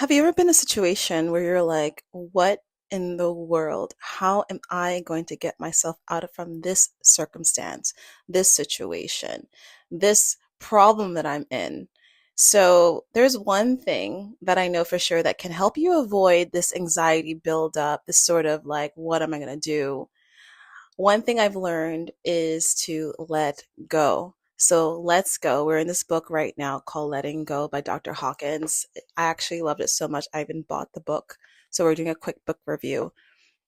Have you ever been in a situation where you're like, what in the world? How am I going to get myself out of from this circumstance, this situation, this problem that I'm in? So there's one thing that I know for sure that can help you avoid this anxiety buildup, this sort of like, what am I going to do? One thing I've learned is to let go. So let's go. We're in this book right now called Letting Go by Dr. Hawkins. I actually loved it so much. I even bought the book. So we're doing a quick book review.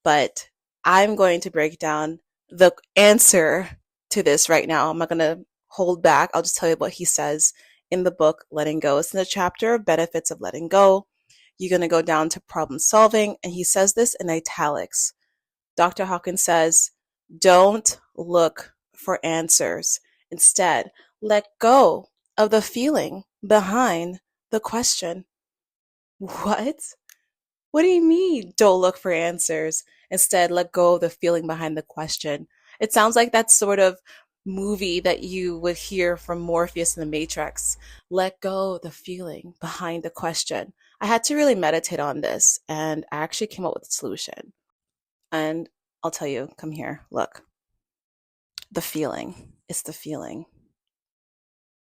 But I'm going to break down the answer to this right now. I'm not going to hold back. I'll just tell you what he says in the book, Letting Go. It's in the chapter of benefits of letting go. You're going to go down to problem solving. And he says this in italics. Dr. Hawkins says, don't look for answers. Instead, let go of the feeling behind the question. What? What do you mean, don't look for answers? Instead, let go of the feeling behind the question. It sounds like that sort of movie that you would hear from Morpheus in the Matrix. Let go of the feeling behind the question. I had to really meditate on this, and I actually came up with a solution. And I'll tell you, come here, look. The feeling. It's the feeling.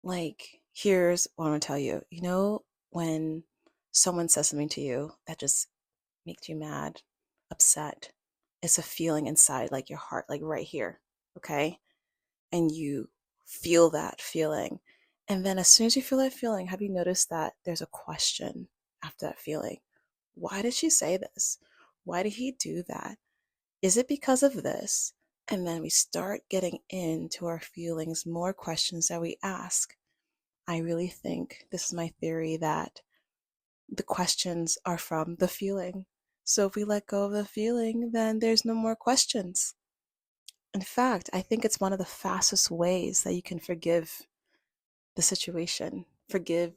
Like, here's what I'm gonna tell you. You know, when someone says something to you that just makes you mad, upset, it's a feeling inside, like your heart, like right here, okay? And you feel that feeling. And then as soon as you feel that feeling, have you noticed that there's a question after that feeling? Why did she say this? Why did he do that? Is it because of this? And then we start getting into our feelings, more questions that we ask. I really think this is my theory that the questions are from the feeling. So if we let go of the feeling, then there's no more questions. In fact, I think it's one of the fastest ways that you can forgive the situation, forgive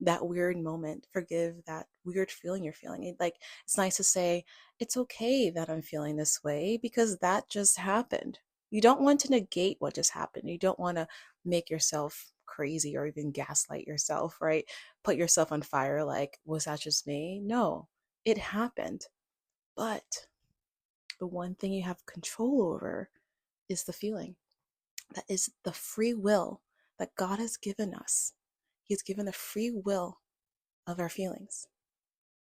that weird moment, forgive that weird feeling you're feeling. Like, it's nice to say, it's okay that I'm feeling this way because that just happened. You don't want to negate what just happened. You don't want to make yourself crazy or even gaslight yourself, right? Put yourself on fire like, was that just me? No, it happened. But the one thing you have control over is the feeling. That is the free will that God has given us. He's given the free will of our feelings.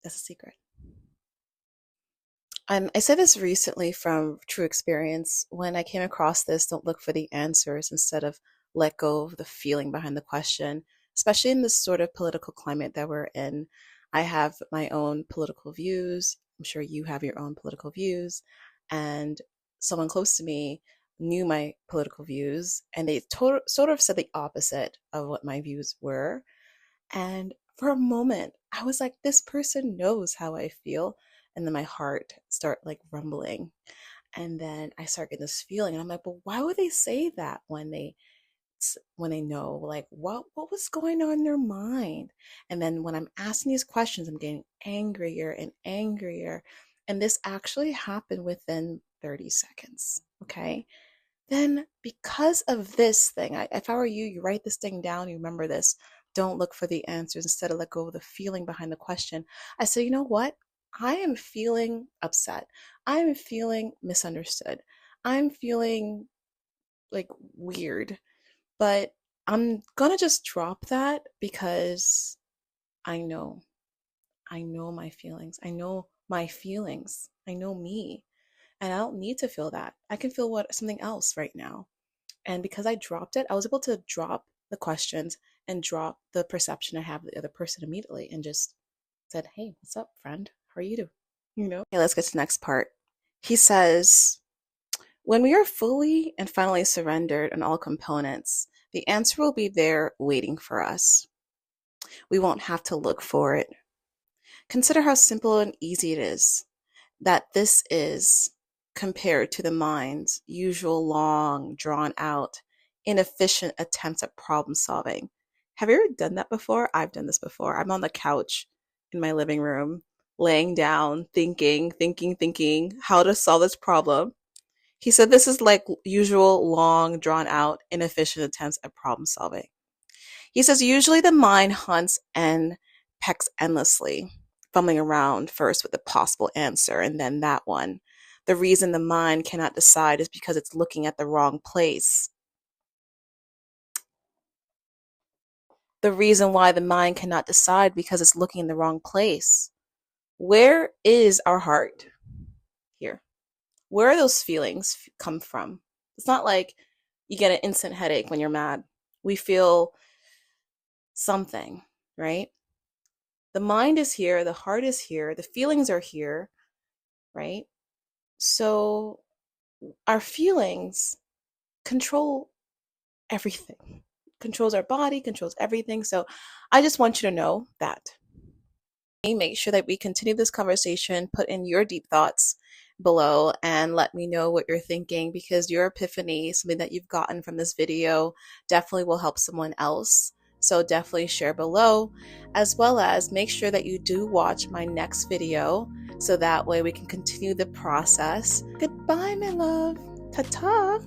That's a secret. I said this recently from true experience. When I came across this, don't look for the answers, instead of let go of the feeling behind the question, especially in this sort of political climate that we're in. I have my own political views. I'm sure you have your own political views. And someone close to me knew my political views, and they sort of said the opposite of what my views were. And for a moment, I was like, this person knows how I feel. And then my heart start like rumbling. And then I start getting this feeling. And I'm like, but why would they say that when they know, like, what was going on in their mind? And then when I'm asking these questions, I'm getting angrier and angrier. And this actually happened within 30 seconds. Okay. Then, because of this thing, if I were you, you write this thing down, you remember this. Don't look for the answers. Instead of let go of the feeling behind the question. I say, you know what? I am feeling upset. I'm feeling misunderstood. I'm feeling like weird. But I'm gonna just drop that because I know. I know my feelings. I know my feelings. I know me. And I don't need to feel that. I can feel something else right now. And because I dropped it, I was able to drop the questions and drop the perception I have of the other person immediately and just said, hey, what's up, friend? How are you doing? Okay, let's get to the next part. He says, when we are fully and finally surrendered on all components, the answer will be there waiting for us. We won't have to look for it. Consider how simple and easy it is that this is compared to the mind's usual long, drawn out, inefficient attempts at problem solving. Have you ever done that before? I've done this before. I'm on the couch in my living room, laying down, thinking how to solve this problem. He said this is like usual, long, drawn out, inefficient attempts at problem solving. He says usually the mind hunts and pecks endlessly, fumbling around first with the possible answer and then that one. The reason the mind cannot decide is because it's looking at the wrong place. The reason why the mind cannot decide because it's looking in the wrong place. Where is our heart? Here. Where are those feelings come from? It's not like you get an instant headache when you're mad. We feel something, right? The mind is here, the heart is here, the feelings are here, right? So our feelings control everything. Controls our body, controls everything. So I just want you to know that. Make sure that we continue this conversation. Put in your deep thoughts below and let me know what you're thinking, because your epiphany, something that you've gotten from this video, definitely will help someone else. So definitely share below, as well as make sure that you do watch my next video so that way we can continue the process. Goodbye, my love. Ta-ta.